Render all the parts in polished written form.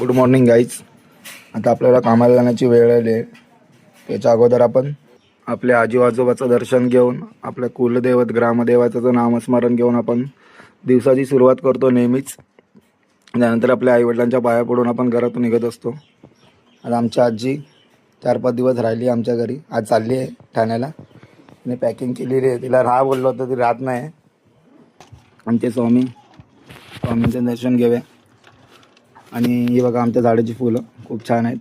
Good morning guys. आता आपल्याला कामाला जाण्याची वेळ आली आहे. त्याच्या अगोदर आपण आपल्या आजी आजोबाचं दर्शन घेऊन आपल्या कुलदैवत ग्रामदेवाचं नामस्मरण घेऊन आपण दिवसाची सुरुवात करतो नेहमीच. त्यानंतर आपल्या आईवडिलांच्या पाया पडून आपण घरातून निघत असतो. आज आमची आजी 4-5 दिवस राहिली आमच्या घरी. आज चालली आहे ठाण्याला. तिने पॅकिंग केलेली आहे. तिला राहा बोललो होतं, ती राहत नाही. आमचे स्वामींचं दर्शन घेऊया. आणि हे बघा आमच्या झाडाची फुलं खूप छान आहेत.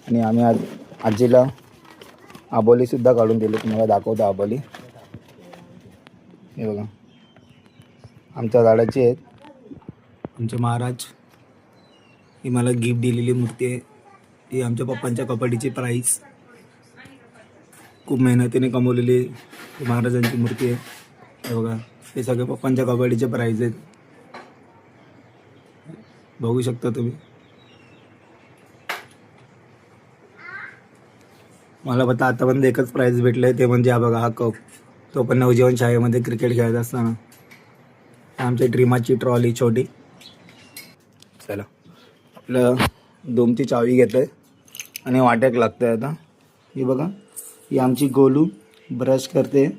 आणि आम्ही आज आजीला आबोलीसुद्धा काढून दिली. तुम्हाला दाखवतो आबोली. हे बघा आमच्या झाडाची आहेत. आमचे महाराज ही मला गिफ्ट दिलेली मूर्ती आहे. ही आमच्या पप्पांच्या कबड्डीची प्राईज खूप मेहनतीने कमवलेली महाराजांची मूर्ती आहे. हे बघा हे सगळे पप्पांच्या कबड्डीचे प्राईज आहेत. बघू शकता तुम्ही. मला फक्त आतापर्यंत एकच प्राईज भेटलं आहे, ते म्हणजे हा बघा हा कप. तो पण नवजीवन शाळेमध्ये क्रिकेट खेळत असताना. आमच्या ड्रीमाची ट्रॉली छोटी. चला आपलं दोमची चावी घेत आहे आणि वाट्याक लागतं आहे आता. ही बघा ही आमची गोलू ब्रश करता येत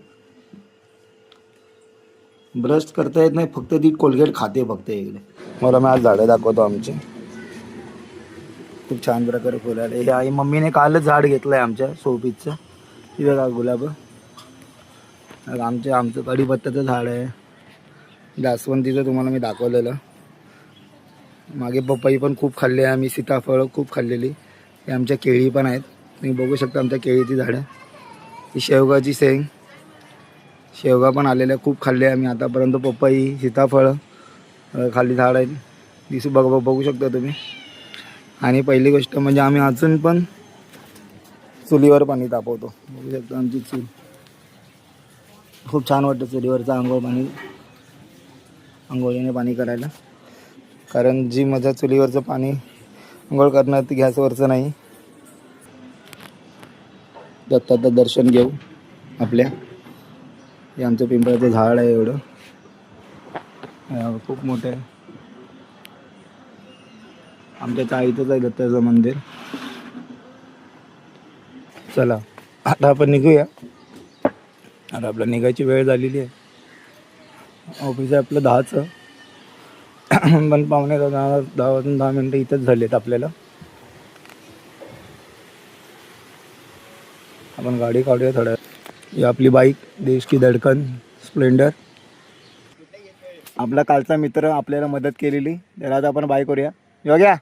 नाही, फक्त ती कोलगेट खाते फक्त. इकडे मला मी आज झाडं दाखवतो आमचे. खूप छान प्रकारे फुलं आले. हे आई मम्मीने कालच झाड घेतलं आहे आमच्या शोपीसचं. हे बघा गुलाब. आमचं कढीपत्त्याचं झाड आहे. जास्वंदीचं तुम्हाला मी दाखवलेलं. मागे पपई पण खूप खाल्ली आहे आम्ही. सीताफळ खूप खाल्लेली. हे आमच्या केळी पण आहेत. तुम्ही बघू शकता आमच्या केळीची झाडं. ही शेवगाची शेवगा पण आलेल्या खूप खाल्ले आम्ही आतापर्यंत. पपई सीताफळ खाली झाड आहेत. बघू शकता तुम्ही. आणि पहिली गोष्ट म्हणजे आम्ही अजून पण चुलीवर पाणी तापवतो. बघू शकता आमची चूल. खूप छान वाटतं चुलीवरचं आंघोळीने पाणी करायला. कारण जी मजा चुलीवरचं पाणी आंघोळ करण्यात ती गॅसवरचं नाही. दत्ताचं दर्शन घेऊ आपल्या. हे आमचं पिंपळाचं झाड आहे एवढं. खूप मोठं आहे. आमच्या चाळीतच आहे दत्ताचं मंदिर. चला आता आपण निघूया. आता आपलं निघायची वेळ झालेली आहे. ऑफिस आहे आपलं 10चं. पण पावणे 10 मिनटं इथंच झालेत आपल्याला. आपण गाडी काढूया थोड्या. ही आपली बाईक देश की धडकन स्प्लेंडर. आपला कालचा मित्र आपल्याला मदत केलेली, त्याला आता आपण बाय करूया. योग्या